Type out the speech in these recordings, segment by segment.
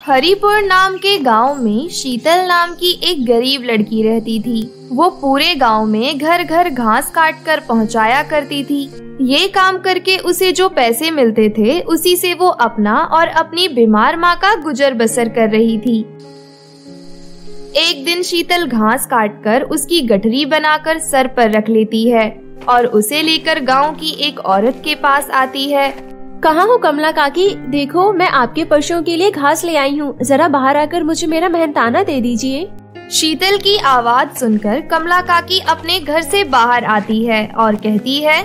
हरिपुर नाम के गांव में शीतल नाम की एक गरीब लड़की रहती थी। वो पूरे गांव में घर घर घास काट कर पहुँचाया करती थी। ये काम करके उसे जो पैसे मिलते थे उसी से वो अपना और अपनी बीमार माँ का गुजर बसर कर रही थी। एक दिन शीतल घास काटकर उसकी गठरी बनाकर सर पर रख लेती है और उसे लेकर गांव की एक औरत के पास आती है। कहाँ हो कमला काकी? देखो मैं आपके पशुओं के लिए घास ले आई हूँ, जरा बाहर आकर मुझे मेरा मेहनताना दे दीजिए। शीतल की आवाज सुनकर कमला काकी अपने घर से बाहर आती है और कहती है,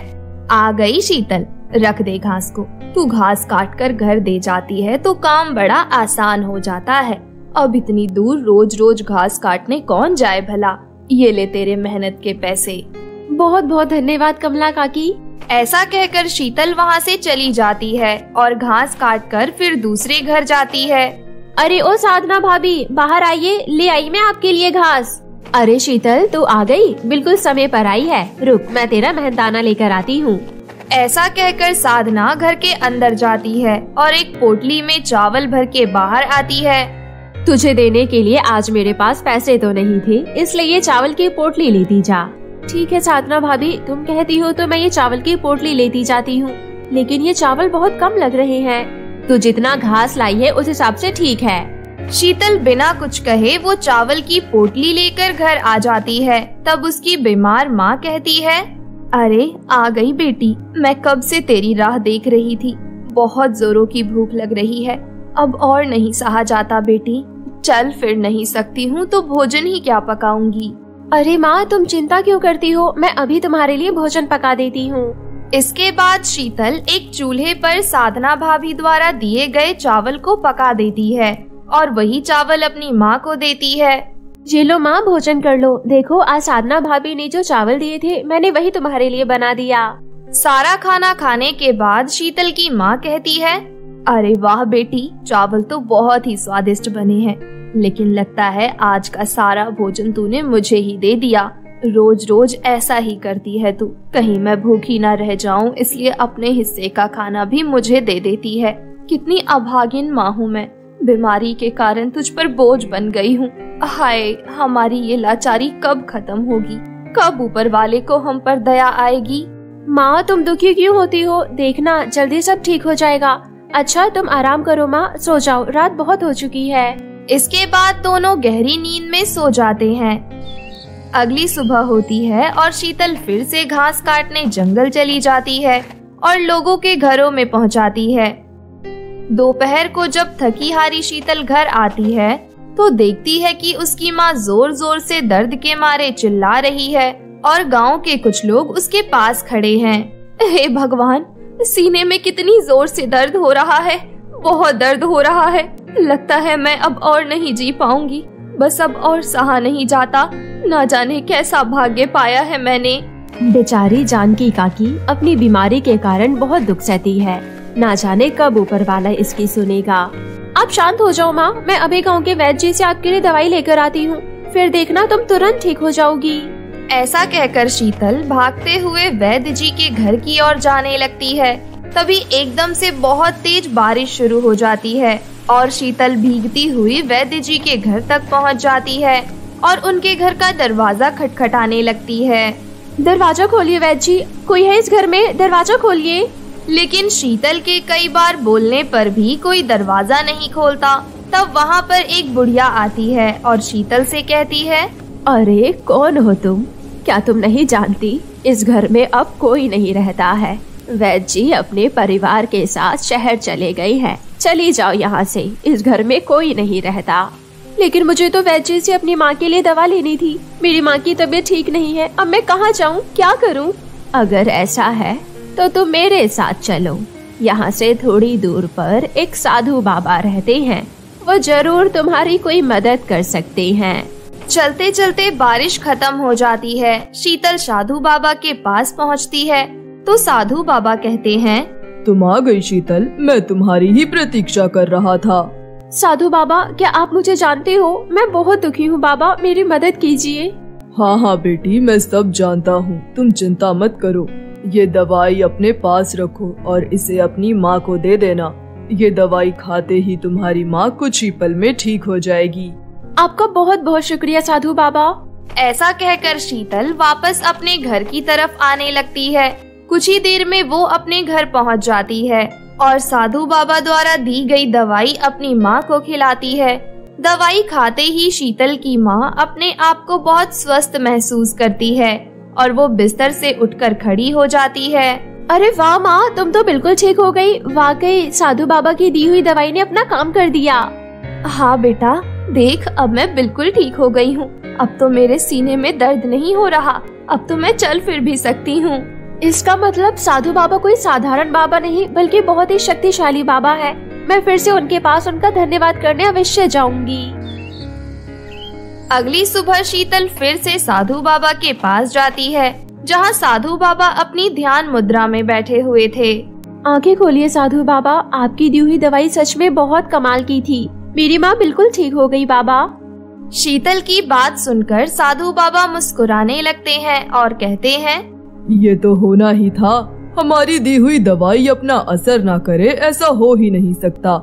आ गई शीतल, रख दे घास को। तू घास काट कर घर दे जाती है तो काम बड़ा आसान हो जाता है। अब इतनी दूर रोज रोज घास काटने कौन जाए भला। ये ले तेरे मेहनत के पैसे। बहुत बहुत धन्यवाद कमला काकी। ऐसा कहकर शीतल वहाँ से चली जाती है और घास काटकर फिर दूसरे घर जाती है। अरे ओ साधना भाभी, बाहर आइए, ले आई मैं आपके लिए घास। अरे शीतल, तू आ गई, बिल्कुल समय पर आई है। रुक, मैं तेरा मेहनताना लेकर आती हूँ। ऐसा कहकर साधना घर के अंदर जाती है और एक पोटली में चावल भर के बाहर आती है। तुझे देने के लिए आज मेरे पास पैसे तो नहीं थे, इसलिए ये चावल की पोटली लेती जा। ठीक है साधना भाभी, तुम कहती हो तो मैं ये चावल की पोटली लेती जाती हूँ, लेकिन ये चावल बहुत कम लग रहे हैं। तू जितना घास लाई है उस हिसाब से ठीक है। शीतल बिना कुछ कहे वो चावल की पोटली लेकर घर आ जाती है। तब उसकी बीमार माँ कहती है, अरे आ गई बेटी, मैं कब से तेरी राह देख रही थी। बहुत जोरों की भूख लग रही है, अब और नहीं सहा जाता बेटी। चल फिर नहीं सकती हूँ तो भोजन ही क्या पकाऊंगी। अरे माँ, तुम चिंता क्यों करती हो, मैं अभी तुम्हारे लिए भोजन पका देती हूँ। इसके बाद शीतल एक चूल्हे पर साधना भाभी द्वारा दिए गए चावल को पका देती है और वही चावल अपनी माँ को देती है। ये लो माँ, भोजन कर लो। देखो आज साधना भाभी ने जो चावल दिए थे मैंने वही तुम्हारे लिए बना दिया। सारा खाना खाने के बाद शीतल की माँ कहती है, अरे वाह बेटी, चावल तो बहुत ही स्वादिष्ट बने हैं, लेकिन लगता है आज का सारा भोजन तूने मुझे ही दे दिया। रोज रोज ऐसा ही करती है तू, कहीं मैं भूखी ना रह जाऊं इसलिए अपने हिस्से का खाना भी मुझे दे देती है। कितनी अभागिन माँ हूँ मैं, बीमारी के कारण तुझ पर बोझ बन गई हूँ। हाय, हमारी ये लाचारी कब खत्म होगी, कब ऊपर वाले को हम पर दया आएगी। माँ तुम दुखी क्यों होती हो, देखना जल्दी सब ठीक हो जाएगा। अच्छा तुम आराम करो माँ, सो जाओ, रात बहुत हो चुकी है। इसके बाद दोनों गहरी नींद में सो जाते हैं। अगली सुबह होती है और शीतल फिर से घास काटने जंगल चली जाती है और लोगों के घरों में पहुंचाती है। दोपहर को जब थकी हारी शीतल घर आती है तो देखती है कि उसकी माँ जोर जोर से दर्द के मारे चिल्ला रही है और गांव के कुछ लोग उसके पास खड़े हैं। हे भगवान, सीने में कितनी जोर से दर्द हो रहा है, बहुत दर्द हो रहा है। लगता है मैं अब और नहीं जी पाऊंगी, बस अब और सहा नहीं जाता। ना जाने कैसा भाग्य पाया है मैंने। बेचारी जानकी काकी अपनी बीमारी के कारण बहुत दुख सहती है, ना जाने कब ऊपर वाला इसकी सुनेगा। आप शांत हो जाओ माँ, मैं अभी गाँव के वैद्य जी से आपके लिए दवाई लेकर आती हूँ, फिर देखना तुम तुरंत ठीक हो जाओगी। ऐसा कहकर शीतल भागते हुए वैद्य जी के घर की ओर जाने लगती है। तभी एकदम से बहुत तेज बारिश शुरू हो जाती है और शीतल भीगती हुई वैद्य जी के घर तक पहुंच जाती है और उनके घर का दरवाजा खटखटाने लगती है। दरवाजा खोलिए वैद्य जी, कोई है इस घर में, दरवाजा खोलिए। लेकिन शीतल के कई बार बोलने पर भी कोई दरवाजा नहीं खोलता। तब वहाँ पर एक बुढ़िया आती है और शीतल से कहती है, अरे कौन हो तुम, क्या तुम नहीं जानती इस घर में अब कोई नहीं रहता है। वैद्य जी अपने परिवार के साथ शहर चले गई है, चली जाओ यहाँ से, इस घर में कोई नहीं रहता। लेकिन मुझे तो वैद्य जी से अपनी माँ के लिए दवा लेनी थी, मेरी माँ की तबीयत ठीक नहीं है, अब मैं कहाँ जाऊँ, क्या करूँ? अगर ऐसा है तो तुम मेरे साथ चलो, यहाँ से थोड़ी दूर पर एक साधु बाबा रहते हैं, वो जरूर तुम्हारी कोई मदद कर सकते हैं। चलते चलते बारिश खत्म हो जाती है। शीतल साधु बाबा के पास पहुँचती है तो साधु बाबा कहते हैं, तुम आ गई शीतल, मैं तुम्हारी ही प्रतीक्षा कर रहा था। साधु बाबा, क्या आप मुझे जानते हो? मैं बहुत दुखी हूँ बाबा, मेरी मदद कीजिए। हाँ हाँ बेटी, मैं सब जानता हूँ, तुम चिंता मत करो। ये दवाई अपने पास रखो और इसे अपनी माँ को दे देना। ये दवाई खाते ही तुम्हारी माँ कुछ ही पल में ठीक हो जाएगी। आपका बहुत बहुत शुक्रिया साधु बाबा। ऐसा कहकर शीतल वापस अपने घर की तरफ आने लगती है। कुछ ही देर में वो अपने घर पहुंच जाती है और साधु बाबा द्वारा दी गई दवाई अपनी माँ को खिलाती है। दवाई खाते ही शीतल की माँ अपने आप को बहुत स्वस्थ महसूस करती है और वो बिस्तर से उठकर खड़ी हो जाती है। अरे वाह माँ, तुम तो बिल्कुल ठीक हो गई। वाकई साधु बाबा की दी हुई दवाई ने अपना काम कर दिया। हाँ बेटा, देख अब मैं बिल्कुल ठीक हो गई हूँ। अब तो मेरे सीने में दर्द नहीं हो रहा। अब तो मैं चल फिर भी सकती हूँ। इसका मतलब साधु बाबा कोई साधारण बाबा नहीं बल्कि बहुत ही शक्तिशाली बाबा है। मैं फिर से उनके पास उनका धन्यवाद करने अवश्य जाऊंगी। अगली सुबह शीतल फिर से साधु बाबा के पास जाती है, जहाँ साधु बाबा अपनी ध्यान मुद्रा में बैठे हुए थे। आंखें खोलिए साधु बाबा, आपकी दी हुई दवाई सच में बहुत कमाल की थी। मेरी माँ बिल्कुल ठीक हो गई बाबा। शीतल की बात सुनकर साधु बाबा मुस्कुराने लगते हैं और कहते हैं, ये तो होना ही था। हमारी दी हुई दवाई अपना असर ना करे ऐसा हो ही नहीं सकता।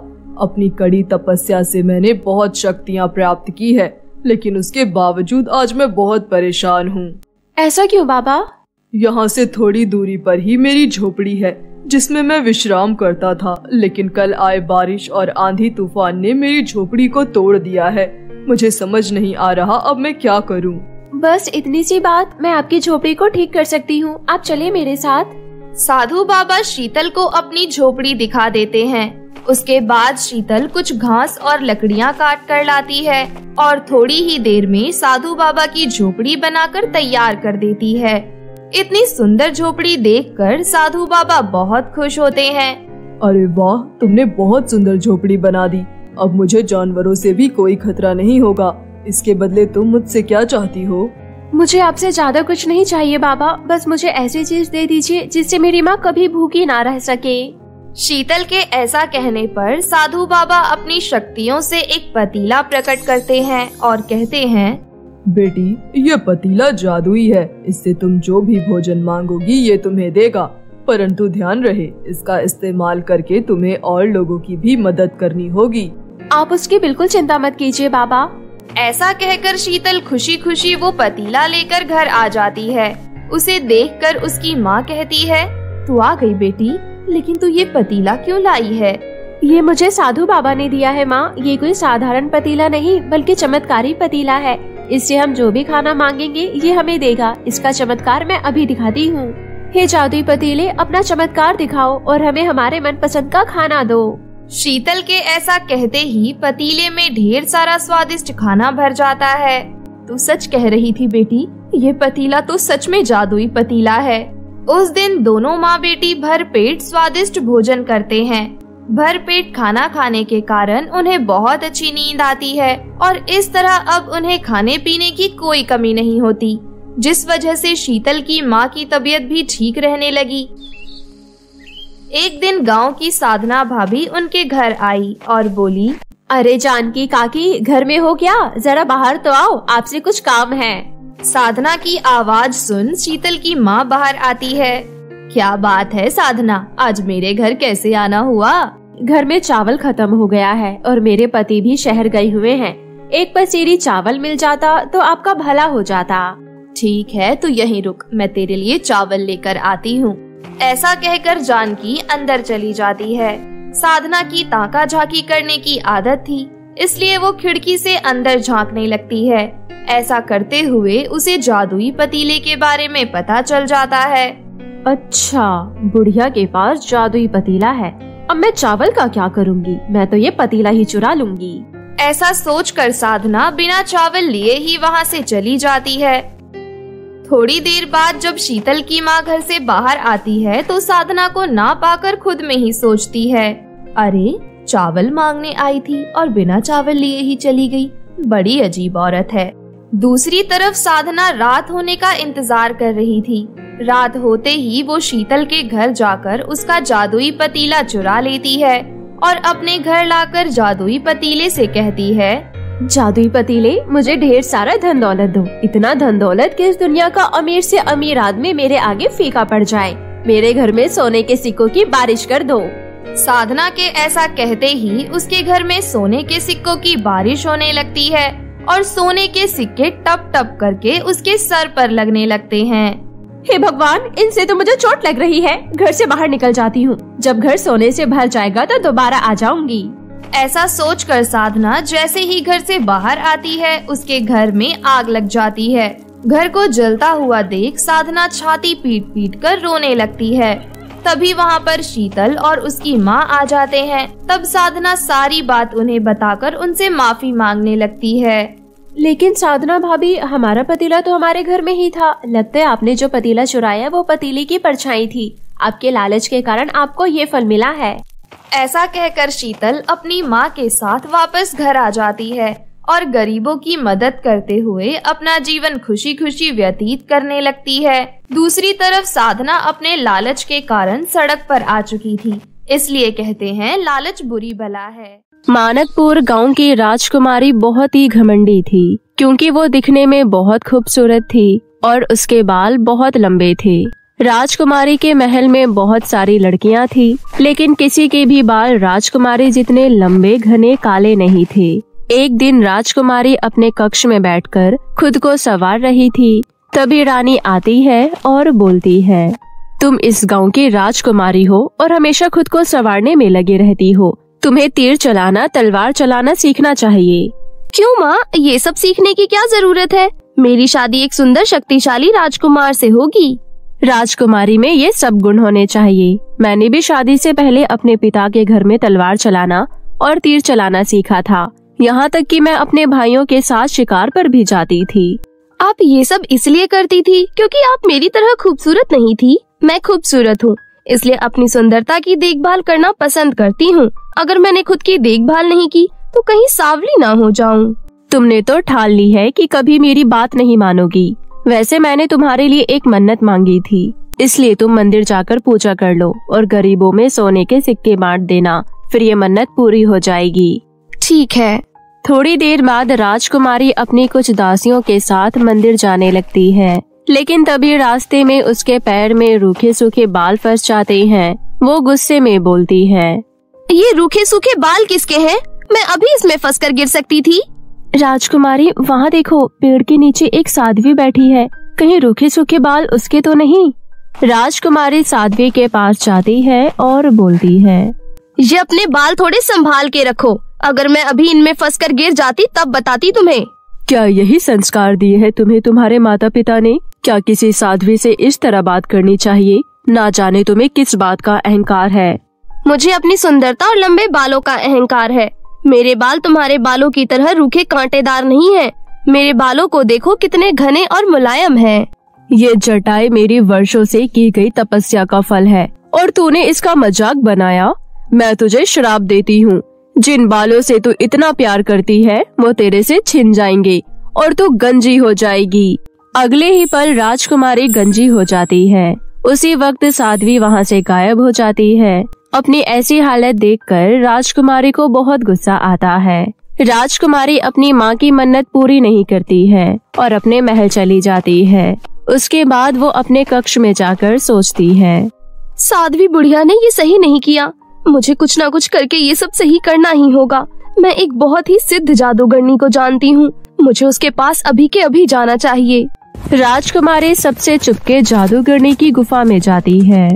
अपनी कड़ी तपस्या से मैंने बहुत शक्तियाँ प्राप्त की है, लेकिन उसके बावजूद आज मैं बहुत परेशान हूँ। ऐसा क्यों बाबा? यहाँ से थोड़ी दूरी पर ही मेरी झोपड़ी है जिसमें मैं विश्राम करता था, लेकिन कल आए बारिश और आंधी तूफान ने मेरी झोपड़ी को तोड़ दिया है। मुझे समझ नहीं आ रहा अब मैं क्या करूँ। बस इतनी सी बात, मैं आपकी झोपड़ी को ठीक कर सकती हूँ। आप चलिए मेरे साथ। साधु बाबा शीतल को अपनी झोपड़ी दिखा देते हैं। उसके बाद शीतल कुछ घास और लकड़ियाँ काट कर लाती है और थोड़ी ही देर में साधु बाबा की झोपड़ी बनाकर तैयार कर देती है। इतनी सुंदर झोपड़ी देखकर साधु बाबा बहुत खुश होते हैं। अरे वाह, तुमने बहुत सुंदर झोपड़ी बना दी। अब मुझे जानवरों से भी कोई खतरा नहीं होगा। इसके बदले तुम मुझसे क्या चाहती हो? मुझे आपसे ज्यादा कुछ नहीं चाहिए बाबा, बस मुझे ऐसी चीज दे दीजिए जिससे मेरी माँ कभी भूखी ना रह सके। शीतल के ऐसा कहने पर साधु बाबा अपनी शक्तियों से एक पतीला प्रकट करते हैं और कहते हैं, बेटी ये पतीला जादुई है। इससे तुम जो भी भोजन मांगोगी ये तुम्हें देगा, परंतु ध्यान रहे इसका इस्तेमाल करके तुम्हें और लोगों की भी मदद करनी होगी। आप उसकी बिल्कुल चिंता मत कीजिए बाबा। ऐसा कहकर शीतल खुशी खुशी वो पतीला लेकर घर आ जाती है। उसे देखकर उसकी माँ कहती है, तू आ गई बेटी, लेकिन तू ये पतीला क्यों लाई है? ये मुझे साधु बाबा ने दिया है माँ। ये कोई साधारण पतीला नहीं बल्कि चमत्कारी पतीला है। इससे हम जो भी खाना मांगेंगे ये हमें देगा। इसका चमत्कार मैं अभी दिखाती हूँ। हे जादुई पतीले, अपना चमत्कार दिखाओ और हमें हमारे मनपसंद का खाना दो। शीतल के ऐसा कहते ही पतीले में ढेर सारा स्वादिष्ट खाना भर जाता है। तू सच कह रही थी बेटी, ये पतीला तो सच में जादुई पतीला है। उस दिन दोनों माँ बेटी भर पेट स्वादिष्ट भोजन करते हैं। भर पेट खाना खाने के कारण उन्हें बहुत अच्छी नींद आती है और इस तरह अब उन्हें खाने पीने की कोई कमी नहीं होती, जिस वजह से शीतल की माँ की तबीयत भी ठीक रहने लगी। एक दिन गांव की साधना भाभी उनके घर आई और बोली, अरे जानकी काकी, घर में हो क्या? जरा बाहर तो आओ, आपसे कुछ काम है। साधना की आवाज सुन शीतल की माँ बाहर आती है। क्या बात है साधना, आज मेरे घर कैसे आना हुआ? घर में चावल खत्म हो गया है और मेरे पति भी शहर गए हुए हैं। एक पसेरी चावल मिल जाता तो आपका भला हो जाता। ठीक है, तू यहीं रुक, मैं तेरे लिए चावल लेकर आती हूँ। ऐसा कहकर जानकी अंदर चली जाती है। साधना की ताका झाकी करने की आदत थी, इसलिए वो खिड़की से अंदर झांकने लगती है। ऐसा करते हुए उसे जादुई पतीले के बारे में पता चल जाता है। अच्छा, बुढ़िया के पास जादुई पतीला है। अब मैं चावल का क्या करूँगी? मैं तो ये पतीला ही चुरा लूंगी। ऐसा सोचकर साधना बिना चावल लिए ही वहाँ से चली जाती है। थोड़ी देर बाद जब शीतल की माँ घर से बाहर आती है तो साधना को ना पाकर खुद में ही सोचती है, अरे चावल मांगने आई थी और बिना चावल लिए ही चली गई। बड़ी अजीब औरत है। दूसरी तरफ साधना रात होने का इंतजार कर रही थी। रात होते ही वो शीतल के घर जाकर उसका जादुई पतीला चुरा लेती है और अपने घर लाकर जादुई पतीले से कहती है, जादुई पतीले, मुझे ढेर सारा धन दौलत दो। इतना धन दौलत कि इस दुनिया का अमीर से अमीर आदमी मेरे आगे फीका पड़ जाए। मेरे घर में सोने के सिक्कों की बारिश कर दो। साधना के ऐसा कहते ही उसके घर में सोने के सिक्कों की बारिश होने लगती है और सोने के सिक्के टप टप करके उसके सर पर लगने लगते हैं। हे भगवान, इनसे तो मुझे चोट लग रही है। घर से बाहर निकल जाती हूँ। जब घर सोने से भर जाएगा तो दोबारा आ जाऊंगी। ऐसा सोचकर साधना जैसे ही घर से बाहर आती है, उसके घर में आग लग जाती है। घर को जलता हुआ देख साधना छाती पीट पीट कर रोने लगती है। तभी वहाँ पर शीतल और उसकी माँ आ जाते हैं। तब साधना सारी बात उन्हें बताकर उनसे माफी मांगने लगती है। लेकिन साधना भाभी, हमारा पतीला तो हमारे घर में ही था। लगता है आपने जो पतीला चुराया वो पतीले की परछाई थी। आपके लालच के कारण आपको ये फल मिला है। ऐसा कहकर शीतल अपनी माँ के साथ वापस घर आ जाती है और गरीबों की मदद करते हुए अपना जीवन खुशी खुशी व्यतीत करने लगती है। दूसरी तरफ साधना अपने लालच के कारण सड़क पर आ चुकी थी। इसलिए कहते हैं लालच बुरी बला है। मानकपुर गांव की राजकुमारी बहुत ही घमंडी थी, क्योंकि वो दिखने में बहुत खूबसूरत थी और उसके बाल बहुत लंबे थे। राजकुमारी के महल में बहुत सारी लड़कियां थी, लेकिन किसी के भी बाल राजकुमारी जितने लंबे घने काले नहीं थे। एक दिन राजकुमारी अपने कक्ष में बैठकर खुद को संवार रही थी। तभी रानी आती है और बोलती है, तुम इस गांव की राजकुमारी हो और हमेशा खुद को संवारने में लगी रहती हो। तुम्हें तीर चलाना, तलवार चलाना सीखना चाहिए। क्यों माँ, ये सब सीखने की क्या जरूरत है? मेरी शादी एक सुंदर शक्तिशाली राजकुमार से होगी। राजकुमारी में ये सब गुण होने चाहिए। मैंने भी शादी से पहले अपने पिता के घर में तलवार चलाना और तीर चलाना सीखा था। यहाँ तक कि मैं अपने भाइयों के साथ शिकार पर भी जाती थी। आप ये सब इसलिए करती थी क्योंकि आप मेरी तरह खूबसूरत नहीं थी। मैं खूबसूरत हूँ, इसलिए अपनी सुंदरता की देखभाल करना पसंद करती हूँ। अगर मैंने खुद की देखभाल नहीं की तो कहीं सांवली ना हो जाऊँ। तुमने तो ठान ली है कि कभी मेरी बात नहीं मानोगी। वैसे मैंने तुम्हारे लिए एक मन्नत मांगी थी, इसलिए तुम मंदिर जाकर पूजा कर लो और गरीबों में सोने के सिक्के बांट देना, फिर ये मन्नत पूरी हो जाएगी। ठीक है। थोड़ी देर बाद राजकुमारी अपनी कुछ दासियों के साथ मंदिर जाने लगती है, लेकिन तभी रास्ते में उसके पैर में रूखे सूखे बाल फंस जाते हैं। वो गुस्से में बोलती है, ये रूखे सूखे बाल किसके हैं? मैं अभी इसमें फंसकर गिर सकती थी। राजकुमारी, वहाँ देखो, पेड़ के नीचे एक साध्वी बैठी है। कहीं रूखे सूखे बाल उसके तो नहीं? राजकुमारी साध्वी के पास जाती है और बोलती है, ये अपने बाल थोड़े संभाल के रखो। अगर मैं अभी इनमें फंसकर गिर जाती तब बताती तुम्हें। क्या यही संस्कार दिए हैं तुम्हें तुम्हारे माता पिता ने? क्या किसी साध्वी से इस तरह बात करनी चाहिए? ना जाने तुम्हें किस बात का अहंकार है। मुझे अपनी सुंदरता और लंबे बालों का अहंकार है। मेरे बाल तुम्हारे बालों की तरह रूखे कांटेदार नहीं हैं। मेरे बालों को देखो कितने घने और मुलायम हैं। ये जटाई मेरी वर्षों से की गई तपस्या का फल है और तूने इसका मजाक बनाया। मैं तुझे श्राप देती हूँ, जिन बालों से तू इतना प्यार करती है वो तेरे से छिन जाएंगे और तू गंजी हो जाएगी। अगले ही पल राजकुमारी गंजी हो जाती है। उसी वक्त साध्वी वहाँ से गायब हो जाती है। अपनी ऐसी हालत देखकर राजकुमारी को बहुत गुस्सा आता है। राजकुमारी अपनी माँ की मन्नत पूरी नहीं करती है और अपने महल चली जाती है। उसके बाद वो अपने कक्ष में जाकर सोचती है, साध्वी बुढ़िया ने ये सही नहीं किया। मुझे कुछ ना कुछ करके ये सब सही करना ही होगा। मैं एक बहुत ही सिद्ध जादूगरनी को जानती हूँ। मुझे उसके पास अभी के अभी जाना चाहिए। राजकुमारी सबसे चुपके जादूगरनी की गुफा में जाती है।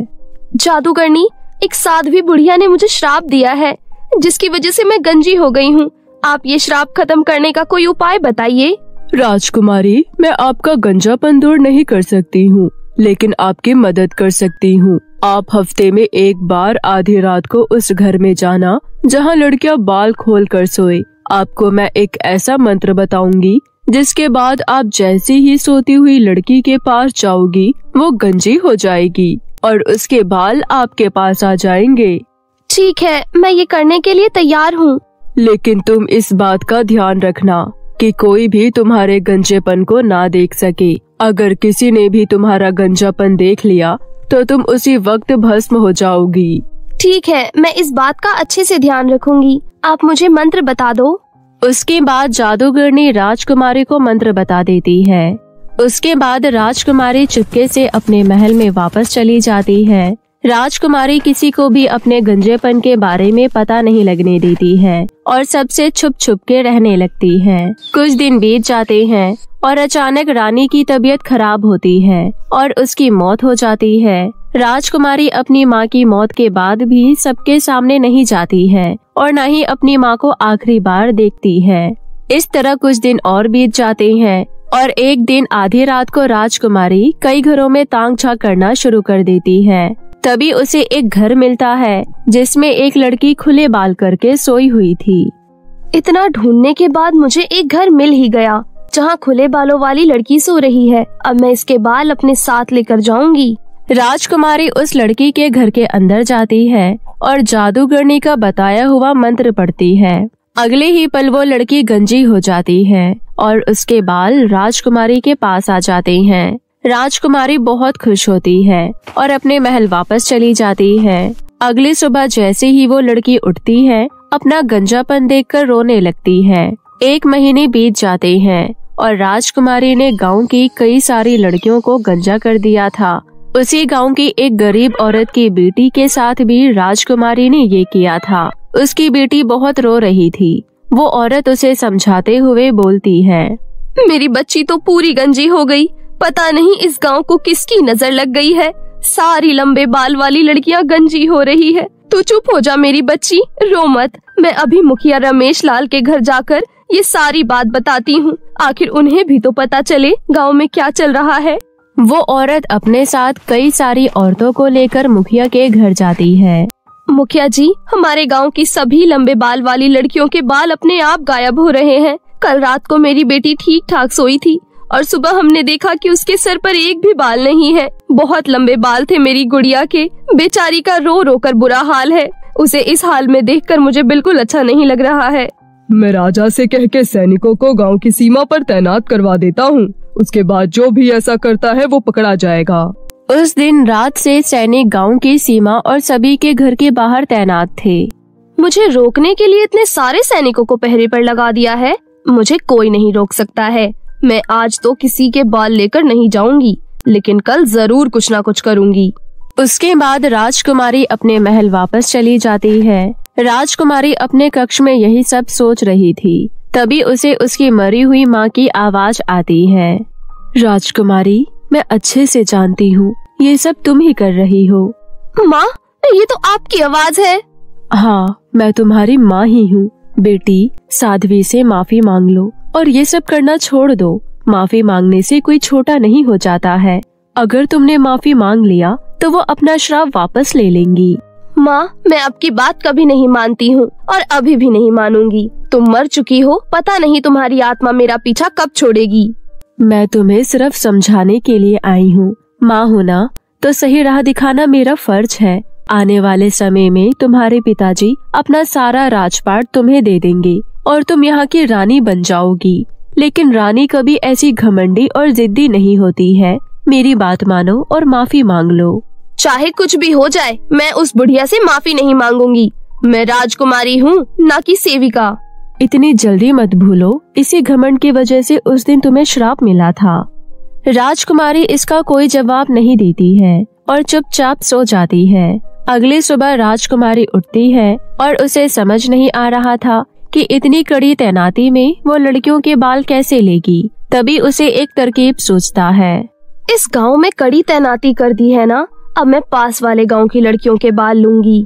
जादूगरनी, एक साध्वी बुढ़िया ने मुझे श्राप दिया है, जिसकी वजह से मैं गंजी हो गई हूँ। आप ये श्राप खत्म करने का कोई उपाय बताइए। राजकुमारी, मैं आपका गंजापन दूर नहीं कर सकती हूँ, लेकिन आपकी मदद कर सकती हूँ। आप हफ्ते में एक बार आधी रात को उस घर में जाना जहाँ लड़कियाँ बाल खोल कर सोए। आपको मैं एक ऐसा मंत्र बताऊंगी जिसके बाद आप जैसे ही सोती हुई लड़की के पास जाओगी वो गंजी हो जाएगी और उसके बाल आपके पास आ जाएंगे। ठीक है, मैं ये करने के लिए तैयार हूँ। लेकिन तुम इस बात का ध्यान रखना कि कोई भी तुम्हारे गंजेपन को ना देख सके। अगर किसी ने भी तुम्हारा गंजापन देख लिया तो तुम उसी वक्त भस्म हो जाओगी। ठीक है, मैं इस बात का अच्छे से ध्यान रखूंगी। आप मुझे मंत्र बता दो। उसके बाद जादूगरनी राजकुमारी को मंत्र बता देती है। उसके बाद राजकुमारी चुपके से अपने महल में वापस चली जाती है। राजकुमारी किसी को भी अपने गंजेपन के बारे में पता नहीं लगने देती है और सबसे छुप छुप के रहने लगती है। कुछ दिन बीत जाते हैं और अचानक रानी की तबीयत खराब होती है और उसकी मौत हो जाती है। राजकुमारी अपनी माँ की मौत के बाद भी सबके सामने नहीं जाती है और न ही अपनी माँ को आखिरी बार देखती है। इस तरह कुछ दिन और बीत जाते हैं और एक दिन आधी रात को राजकुमारी कई घरों में ताक झांक करना शुरू कर देती है। तभी उसे एक घर मिलता है जिसमें एक लड़की खुले बाल करके सोई हुई थी। इतना ढूंढने के बाद मुझे एक घर मिल ही गया जहाँ खुले बालों वाली लड़की सो रही है। अब मैं इसके बाल अपने साथ लेकर जाऊंगी। राजकुमारी उस लड़की के घर के अंदर जाती है और जादूगरनी का बताया हुआ मंत्र पढ़ती है। अगले ही पल वो लड़की गंजी हो जाती है और उसके बाल राजकुमारी के पास आ जाते हैं। राजकुमारी बहुत खुश होती है और अपने महल वापस चली जाती है। अगली सुबह जैसे ही वो लड़की उठती है, अपना गंजापन देखकर रोने लगती है। 1 महीने बीत जाते हैं और राजकुमारी ने गांव की कई सारी लड़कियों को गंजा कर दिया था। उसी गांव की एक गरीब औरत की बेटी के साथ भी राजकुमारी ने ये किया था। उसकी बेटी बहुत रो रही थी। वो औरत उसे समझाते हुए बोलती है, मेरी बच्ची तो पूरी गंजी हो गई। पता नहीं इस गांव को किसकी नजर लग गई है। सारी लंबे बाल वाली लड़कियां गंजी हो रही है। तू चुप हो जा मेरी बच्ची, रो मत। मैं अभी मुखिया रमेश लाल के घर जाकर ये सारी बात बताती हूँ। आखिर उन्हें भी तो पता चले गांव में क्या चल रहा है। वो औरत अपने साथ कई सारी औरतों को लेकर मुखिया के घर जाती है। मुखिया जी, हमारे गांव की सभी लंबे बाल वाली लड़कियों के बाल अपने आप गायब हो रहे हैं। कल रात को मेरी बेटी ठीक ठाक सोई थी और सुबह हमने देखा कि उसके सर पर एक भी बाल नहीं है। बहुत लंबे बाल थे मेरी गुड़िया के। बेचारी का रो रो कर बुरा हाल है। उसे इस हाल में देखकर मुझे बिल्कुल अच्छा नहीं लग रहा है। मैं राजा से कह के सैनिकों को गांव की सीमा पर तैनात करवा देता हूँ। उसके बाद जो भी ऐसा करता है वो पकड़ा जाएगा। उस दिन रात से सैनिक गांव की सीमा और सभी के घर के बाहर तैनात थे। मुझे रोकने के लिए इतने सारे सैनिकों को पहरे पर लगा दिया है। मुझे कोई नहीं रोक सकता है। मैं आज तो किसी के बाल लेकर नहीं जाऊंगी, लेकिन कल जरूर कुछ ना कुछ करूंगी। उसके बाद राजकुमारी अपने महल वापस चली जाती है। राजकुमारी अपने कक्ष में यही सब सोच रही थी। तभी उसे उसकी मरी हुई माँ की आवाज आती है। राजकुमारी, मैं अच्छे से जानती हूँ ये सब तुम ही कर रही हो। माँ, ये तो आपकी आवाज है। हाँ, मैं तुम्हारी माँ ही हूँ। बेटी, साध्वी से माफी मांग लो और ये सब करना छोड़ दो। माफी मांगने से कोई छोटा नहीं हो जाता है। अगर तुमने माफी मांग लिया तो वो अपना श्राप वापस ले लेंगी। माँ, मैं आपकी बात कभी नहीं मानती हूँ और अभी भी नहीं मानूंगी। तुम मर चुकी हो, पता नहीं तुम्हारी आत्मा मेरा पीछा कब छोड़ेगी। मैं तुम्हें सिर्फ समझाने के लिए आई हूँ। माँ होना तो सही राह दिखाना मेरा फर्ज है। आने वाले समय में तुम्हारे पिताजी अपना सारा राजपाट तुम्हें दे देंगे और तुम यहाँ की रानी बन जाओगी। लेकिन रानी कभी ऐसी घमंडी और जिद्दी नहीं होती है। मेरी बात मानो और माफी मांग लो। चाहे कुछ भी हो जाए, मैं उस बुढ़िया से माफी नहीं मांगूंगी। मैं राजकुमारी हूँ, ना कि सेविका। इतनी जल्दी मत भूलो, इसी घमंड की वजह से उस दिन तुम्हें श्राप मिला था। राजकुमारी इसका कोई जवाब नहीं देती है और चुपचाप सो जाती है। अगली सुबह राजकुमारी उठती है और उसे समझ नहीं आ रहा था कि इतनी कड़ी तैनाती में वो लड़कियों के बाल कैसे लेगी। तभी उसे एक तरकीब सोचता है। इस गांव में कड़ी तैनाती कर दी है ना, अब मैं पास वाले गांव की लड़कियों के बाल लूंगी।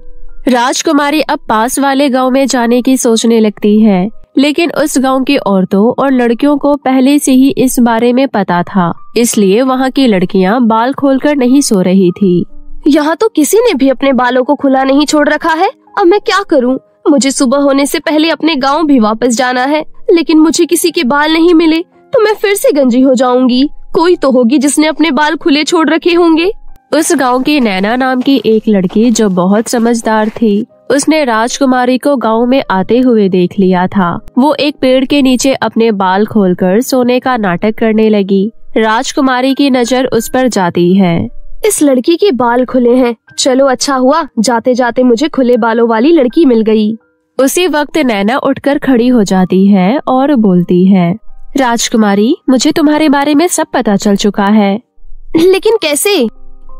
राजकुमारी अब पास वाले गांव में जाने की सोचने लगती है, लेकिन उस गांव की औरतों और लड़कियों को पहले से ही इस बारे में पता था, इसलिए वहां की लड़कियां बाल खोलकर नहीं सो रही थी। यहाँ तो किसी ने भी अपने बालों को खुला नहीं छोड़ रखा है। अब मैं क्या करूँ? मुझे सुबह होने से पहले अपने गाँव भी वापस जाना है, लेकिन मुझे किसी के बाल नहीं मिले तो मैं फिर से गंजी हो जाऊंगी। कोई तो होगी जिसने अपने बाल खुले छोड़ रखे होंगे। उस गांव की नैना नाम की एक लड़की जो बहुत समझदार थी, उसने राजकुमारी को गांव में आते हुए देख लिया था। वो एक पेड़ के नीचे अपने बाल खोलकर सोने का नाटक करने लगी। राजकुमारी की नजर उस पर जाती है। इस लड़की के बाल खुले हैं। चलो अच्छा हुआ, जाते जाते मुझे खुले बालों वाली लड़की मिल गई। उसी वक्त नैना उठकर खड़ी हो जाती है और बोलती है, राजकुमारी, मुझे तुम्हारे बारे में सब पता चल चुका है। लेकिन कैसे?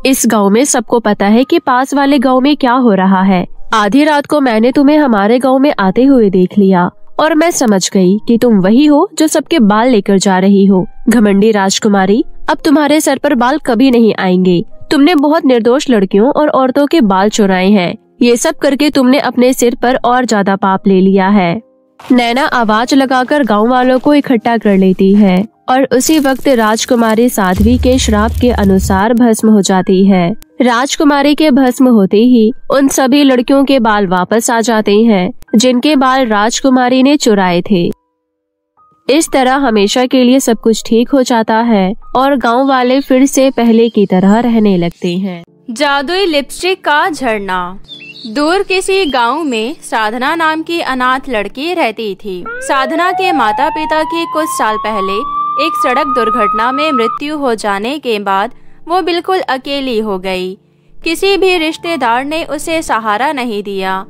इस गांव में सबको पता है कि पास वाले गांव में क्या हो रहा है। आधी रात को मैंने तुम्हें हमारे गांव में आते हुए देख लिया और मैं समझ गई कि तुम वही हो जो सबके बाल लेकर जा रही हो। घमंडी राजकुमारी, अब तुम्हारे सर पर बाल कभी नहीं आएंगे। तुमने बहुत निर्दोष लड़कियों और औरतों के बाल चुराए हैं। ये सब करके तुमने अपने सिर पर और ज्यादा पाप ले लिया है। नैना आवाज लगाकर गांव वालों को इकट्ठा कर लेती है और उसी वक्त राजकुमारी साध्वी के श्राप के अनुसार भस्म हो जाती है। राजकुमारी के भस्म होते ही उन सभी लड़कियों के बाल वापस आ जाते हैं जिनके बाल राजकुमारी ने चुराए थे। इस तरह हमेशा के लिए सब कुछ ठीक हो जाता है और गांव वाले फिर से पहले की तरह रहने लगते हैं। जादुई लिपस्टिक का झरना। दूर किसी गांव में साधना नाम की अनाथ लड़की रहती थी। साधना के माता पिता की कुछ साल पहले एक सड़क दुर्घटना में मृत्यु हो जाने के बाद वो बिल्कुल अकेली हो गई। किसी भी रिश्तेदार ने उसे सहारा नहीं दिया,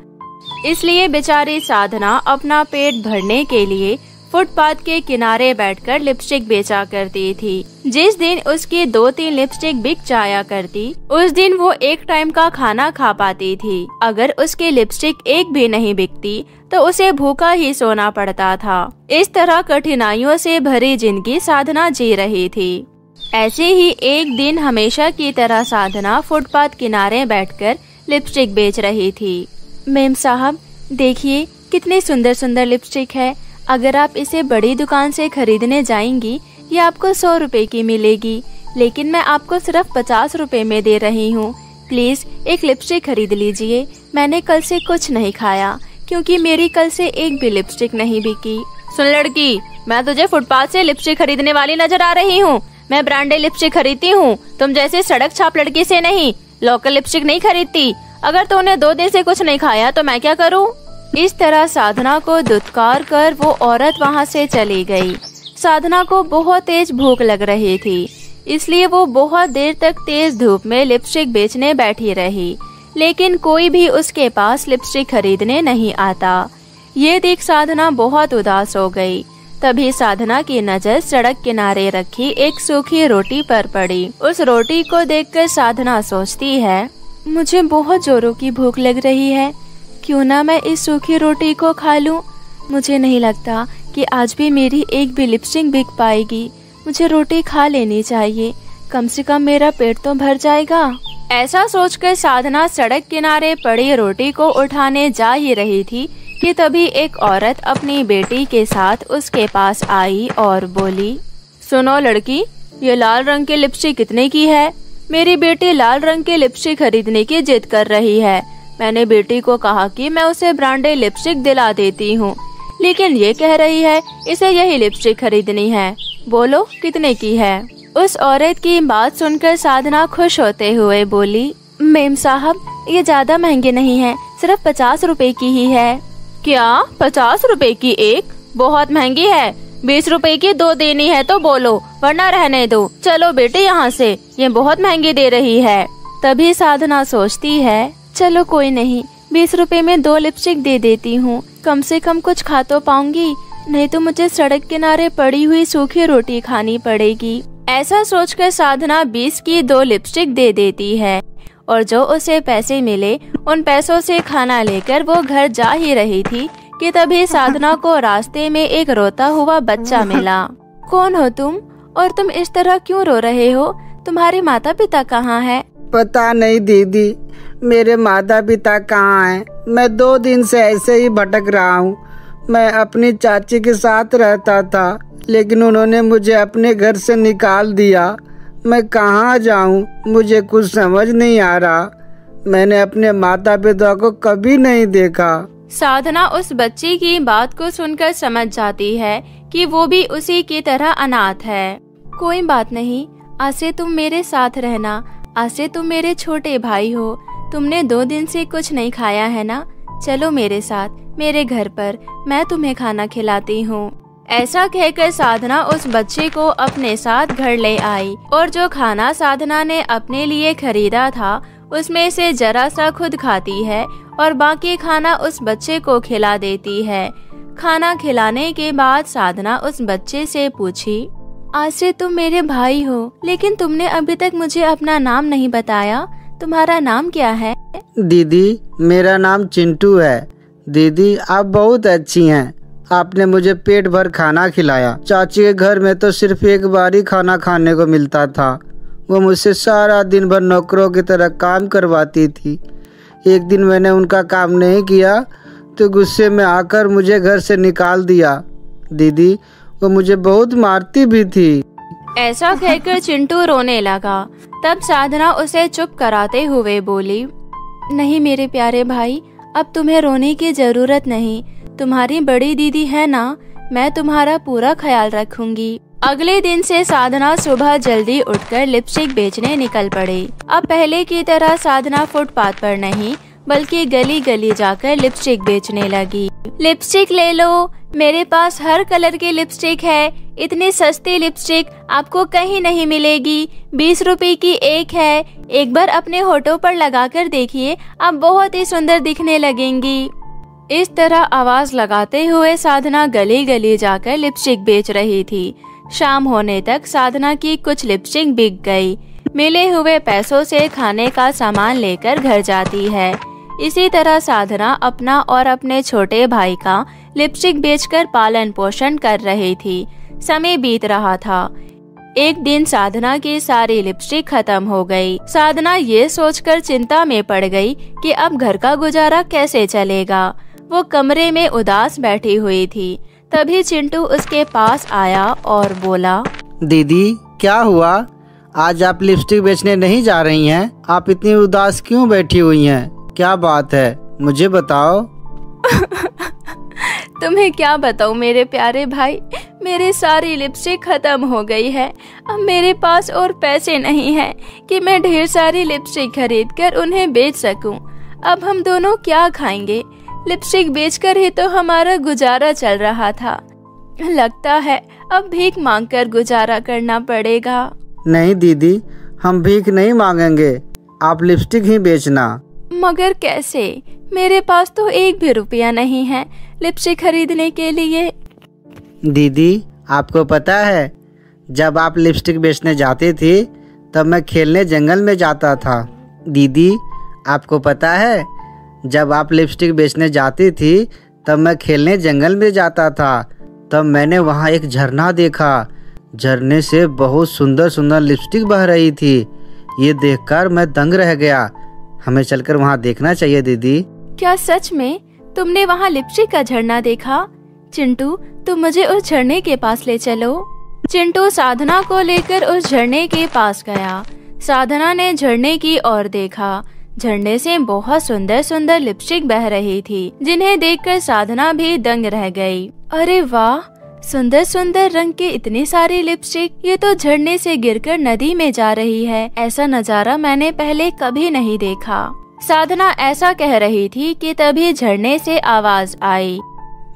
इसलिए बेचारी साधना अपना पेट भरने के लिए फुटपाथ के किनारे बैठकर लिपस्टिक बेचा करती थी। जिस दिन उसकी 2-3 लिपस्टिक बिक जाया करती, उस दिन वो एक टाइम का खाना खा पाती थी। अगर उसकी लिपस्टिक एक भी नहीं बिकती तो उसे भूखा ही सोना पड़ता था। इस तरह कठिनाइयों से भरी जिंदगी साधना जी रही थी। ऐसे ही एक दिन हमेशा की तरह साधना फुटपाथ किनारे बैठकर लिपस्टिक बेच रही थी। मेम साहब, देखिए कितनी सुंदर सुंदर लिपस्टिक है। अगर आप इसे बड़ी दुकान से खरीदने जाएंगी ये आपको 100 रुपए की मिलेगी, लेकिन मैं आपको सिर्फ 50 रुपए में दे रही हूँ। प्लीज एक लिपस्टिक खरीद लीजिए। मैंने कल से कुछ नहीं खाया क्योंकि मेरी कल से एक भी लिपस्टिक नहीं बिकी। सुन लड़की, मैं तुझे फुटपाथ से लिपस्टिक खरीदने वाली नजर आ रही हूँ। मैं ब्रांडेड लिपस्टिक खरीदती हूँ, तुम जैसे सड़क छाप लड़की से नहीं। लोकल लिपस्टिक नहीं खरीदती। अगर तूने 2 दिन से कुछ नहीं खाया तो मैं क्या करूँ? इस तरह साधना को दुत्कार कर वो औरत वहाँ से चली गई। साधना को बहुत तेज भूख लग रही थी, इसलिए वो बहुत देर तक तेज धूप में लिपस्टिक बेचने बैठी रही, लेकिन कोई भी उसके पास लिपस्टिक खरीदने नहीं आता। ये देख साधना बहुत उदास हो गई। तभी साधना की नजर सड़क किनारे रखी एक सूखी रोटी पर पड़ी। उस रोटी को देखकर साधना सोचती है, मुझे बहुत जोरों की भूख लग रही है, क्यों ना मैं इस सूखी रोटी को खा लूं। मुझे नहीं लगता कि आज भी मेरी एक भी लिपस्टिक बिक पाएगी। मुझे रोटी खा लेनी चाहिए, कम से कम मेरा पेट तो भर जाएगा। ऐसा सोचकर साधना सड़क किनारे पड़ी रोटी को उठाने जा ही रही थी कि तभी एक औरत अपनी बेटी के साथ उसके पास आई और बोली, सुनो लड़की, ये लाल रंग की लिपस्टिक कितने की है? मेरी बेटी लाल रंग की लिपस्टिक खरीदने की जिद कर रही है। मैंने बेटी को कहा कि मैं उसे ब्रांडेड लिपस्टिक दिला देती हूँ, लेकिन ये कह रही है इसे यही लिपस्टिक खरीदनी है। बोलो कितने की है? उस औरत की बात सुनकर साधना खुश होते हुए बोली, मेम साहब, ये ज्यादा महंगे नहीं है, सिर्फ 50 रुपए की ही है। क्या 50 रुपए की एक? बहुत महंगी है। 20 रुपए की 2 देनी है तो बोलो, वरना रहने दो। चलो बेटे यहाँ से, ये बहुत महंगी दे रही है। तभी साधना सोचती है, चलो कोई नहीं, 20 रुपए में 2 लिपस्टिक दे देती हूँ, कम से कम कुछ खा तो पाऊंगी, नहीं तो मुझे सड़क किनारे पड़ी हुई सूखी रोटी खानी पड़ेगी। ऐसा सोचकर साधना 20 की 2 लिपस्टिक दे देती है और जो उसे पैसे मिले उन पैसों से खाना लेकर वो घर जा ही रही थी कि तभी साधना को रास्ते में एक रोता हुआ बच्चा मिला। कौन हो तुम और तुम इस तरह क्यों रो रहे हो? तुम्हारे माता पिता कहाँ हैं? पता नहीं दीदी, मेरे माता पिता कहाँ हैं? मैं 2 दिन से ऐसे ही भटक रहा हूँ। मैं अपनी चाची के साथ रहता था, लेकिन उन्होंने मुझे अपने घर से निकाल दिया। मैं कहाँ जाऊँ, मुझे कुछ समझ नहीं आ रहा। मैंने अपने माता पिता को कभी नहीं देखा। साधना उस बच्चे की बात को सुनकर समझ जाती है कि वो भी उसी की तरह अनाथ है। कोई बात नहीं, आज से तुम मेरे साथ रहना। आज से तुम मेरे छोटे भाई हो। तुमने 2 दिन से कुछ नहीं खाया है ना? चलो मेरे साथ मेरे घर पर, मैं तुम्हें खाना खिलाती हूँ। ऐसा कहकर साधना उस बच्चे को अपने साथ घर ले आई और जो खाना साधना ने अपने लिए खरीदा था उसमें से जरा सा खुद खाती है और बाकी खाना उस बच्चे को खिला देती है। खाना खिलाने के बाद साधना उस बच्चे से पूछी, आज से तुम मेरे भाई हो, लेकिन तुमने अभी तक मुझे अपना नाम नहीं बताया। तुम्हारा नाम क्या है? दीदी, मेरा नाम चिंटू है। दीदी, आप बहुत अच्छी हैं। आपने मुझे पेट भर खाना खिलाया। चाची के घर में तो सिर्फ एक बार ही खाना खाने को मिलता था। वो मुझसे सारा दिन भर नौकरों की तरह काम करवाती थी। एक दिन मैंने उनका काम नहीं किया तो गुस्से में आकर मुझे घर से निकाल दिया। दीदी, वो मुझे बहुत मारती भी थी। ऐसा कहकर चिंटू रोने लगा। तब साधना उसे चुप कराते हुए बोली, नहीं मेरे प्यारे भाई, अब तुम्हें रोने की जरूरत नहीं। तुम्हारी बड़ी दीदी है ना, मैं तुम्हारा पूरा ख्याल रखूंगी। अगले दिन से साधना सुबह जल्दी उठकर लिपस्टिक बेचने निकल पड़ी। अब पहले की तरह साधना फुटपाथ पर नहीं बल्कि गली गली जाकर लिपस्टिक बेचने लगी। लिपस्टिक ले लो, मेरे पास हर कलर की लिपस्टिक है। इतनी सस्ती लिपस्टिक आपको कहीं नहीं मिलेगी। 20 रुपए की एक है। एक बार अपने होठों पर लगाकर देखिए, आप बहुत ही सुंदर दिखने लगेंगी। इस तरह आवाज लगाते हुए साधना गली गली जाकर लिपस्टिक बेच रही थी। शाम होने तक साधना की कुछ लिपस्टिक बिक गई। मिले हुए पैसों से खाने का सामान लेकर घर जाती है। इसी तरह साधना अपना और अपने छोटे भाई का लिपस्टिक बेचकर पालन पोषण कर रही थी। समय बीत रहा था। एक दिन साधना की सारी लिपस्टिक खत्म हो गई। साधना ये सोचकर चिंता में पड़ गई कि अब घर का गुजारा कैसे चलेगा। वो कमरे में उदास बैठी हुई थी। तभी चिंटू उसके पास आया और बोला, दीदी, क्या हुआ? आज आप लिपस्टिक बेचने नहीं जा रही हैं? आप इतनी उदास क्यों बैठी हुई हैं? क्या बात है, मुझे बताओ। तुम्हें क्या बताऊं मेरे प्यारे भाई, मेरी सारी लिपस्टिक खत्म हो गई है। अब मेरे पास और पैसे नहीं हैं कि मैं ढेर सारी लिपस्टिक खरीद कर उन्हें बेच सकूं। अब हम दोनों क्या खाएंगे? लिपस्टिक बेचकर ही तो हमारा गुजारा चल रहा था। लगता है अब भीख मांगकर गुजारा करना पड़ेगा। नहीं दीदी, हम भीख नहीं मांगेंगे, आप लिपस्टिक ही बेचना। मगर कैसे? मेरे पास तो एक भी रुपया नहीं है लिपस्टिक खरीदने के लिए। दीदी, आपको पता है, जब आप लिपस्टिक बेचने जाती थी तब मैं खेलने जंगल में जाता था। दीदी, आपको पता है, जब आप लिपस्टिक बेचने जाती थी तब मैं खेलने जंगल में जाता था। तब मैंने वहाँ एक झरना देखा। झरने से बहुत सुंदर सुंदर लिपस्टिक बह रही थी। ये देखकर मैं दंग रह गया। हमें चलकर वहाँ देखना चाहिए दीदी। क्या सच में तुमने वहाँ लिपस्टिक का झरना देखा? चिंटू, तुम मुझे उस झरने के पास ले चलो। चिंटू साधना को लेकर उस झरने के पास गया। साधना ने झरने की ओर देखा। झरने से बहुत सुंदर सुंदर लिपस्टिक बह रही थी, जिन्हें देखकर साधना भी दंग रह गई। अरे वाह, सुंदर सुंदर रंग के इतनी सारी लिपस्टिक, ये तो झरने से गिरकर नदी में जा रही है। ऐसा नजारा मैंने पहले कभी नहीं देखा। साधना ऐसा कह रही थी कि तभी झरने से आवाज आई,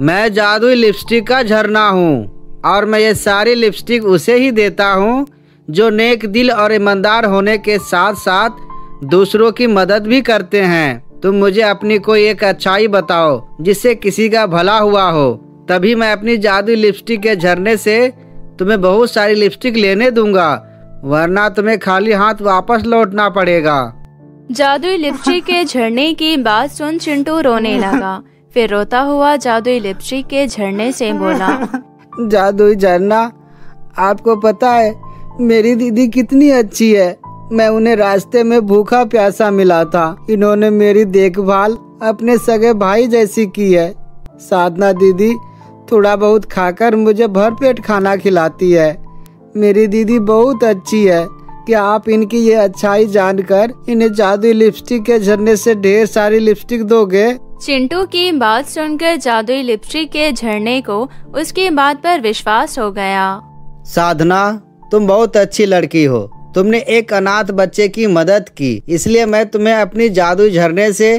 मैं जादुई लिपस्टिक का झरना हूँ और मैं ये सारी लिपस्टिक उसे ही देता हूँ जो नेक दिल और ईमानदार होने के साथ साथ दूसरों की मदद भी करते हैं। तुम मुझे अपनी कोई एक अच्छाई बताओ जिससे किसी का भला हुआ हो, तभी मैं अपनी जादुई लिपस्टिक के झरने से तुम्हें बहुत सारी लिपस्टिक लेने दूंगा, वरना तुम्हें खाली हाथ वापस लौटना पड़ेगा। जादुई लिपस्टिक के झरने की बात सुन चिंटू रोने लगा। फिर रोता हुआ जादुई लिपस्टिक के झरने से बोला, जादुई झरना, आपको पता है मेरी दीदी कितनी अच्छी है। मैं उन्हें रास्ते में भूखा प्यासा मिला था। इन्होंने मेरी देखभाल अपने सगे भाई जैसी की है। साधना दीदी थोड़ा बहुत खाकर मुझे भरपेट खाना खिलाती है। मेरी दीदी बहुत अच्छी है। क्या आप इनकी ये अच्छाई जानकर इन्हें जादुई लिपस्टिक के झरने से ढेर सारी लिपस्टिक दोगे? चिंटू की बात सुनकर जादुई लिपस्टिक के झरने को उसकी बात पर विश्वास हो गया। साधना, तुम बहुत अच्छी लड़की हो। तुमने एक अनाथ बच्चे की मदद की, इसलिए मैं तुम्हें अपनी जादुई झरने से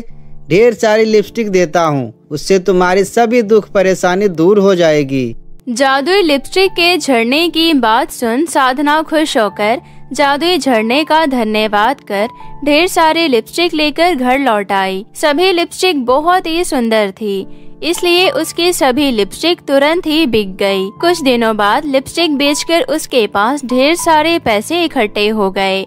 ढेर सारी लिपस्टिक देता हूँ। उससे तुम्हारी सभी दुख परेशानी दूर हो जाएगी। जादुई लिपस्टिक के झरने की बात सुन साधना खुश होकर जादुई झरने का धन्यवाद कर ढेर सारे लिपस्टिक लेकर घर लौट आई। सभी लिपस्टिक बहुत ही सुंदर थी। इसलिए उसकी सभी लिपस्टिक तुरंत ही बिक गई। कुछ दिनों बाद लिपस्टिक बेचकर उसके पास ढेर सारे पैसे इकट्ठे हो गए।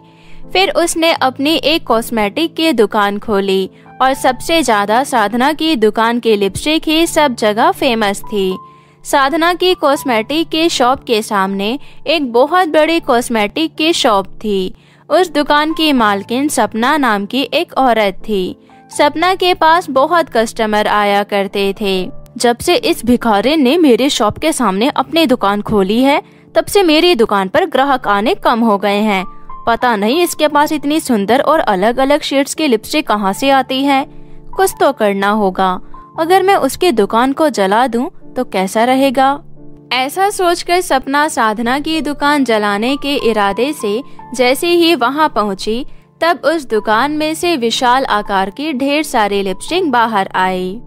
फिर उसने अपनी एक कॉस्मेटिक की दुकान खोली और सबसे ज्यादा साधना की दुकान की लिपस्टिक ही सब जगह फेमस थी। साधना की कॉस्मेटिक के शॉप के सामने एक बहुत बड़ी कॉस्मेटिक की शॉप थी। उस दुकान की मालकिन सपना नाम की एक औरत थी। सपना के पास बहुत कस्टमर आया करते थे। जब से इस भिखारी ने मेरे शॉप के सामने अपनी दुकान खोली है, तब से मेरी दुकान पर ग्राहक आने कम हो गए हैं। पता नहीं इसके पास इतनी सुंदर और अलग अलग शेड्स की लिपस्टिक कहाँ से आती है। कुछ तो करना होगा। अगर मैं उसकी दुकान को जला दूं तो कैसा रहेगा। ऐसा सोचकर सपना साधना की दुकान जलाने के इरादे से जैसे ही वहां पहुंची, तब उस दुकान में से विशाल आकार की ढेर सारी लिपस्टिक बाहर आई।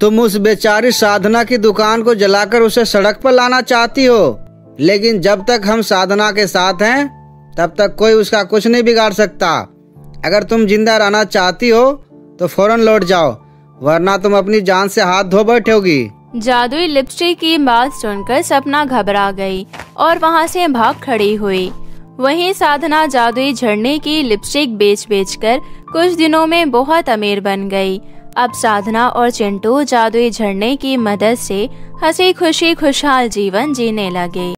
तुम उस बेचारी साधना की दुकान को जलाकर उसे सड़क पर लाना चाहती हो, लेकिन जब तक हम साधना के साथ हैं तब तक कोई उसका कुछ नहीं बिगाड़ सकता। अगर तुम जिंदा रहना चाहती हो तो फौरन लौट जाओ, वरना तुम अपनी जान से हाथ धो बैठोगी। जादुई लिपस्टिक की बात सुनकर सपना घबरा गई और वहां से भाग खड़ी हुई। वहीं साधना जादुई झरने की लिपस्टिक बेच कर कुछ दिनों में बहुत अमीर बन गई। अब साधना और चिंटू जादुई झरने की मदद से हंसी खुशी खुशहाल जीवन जीने लगे।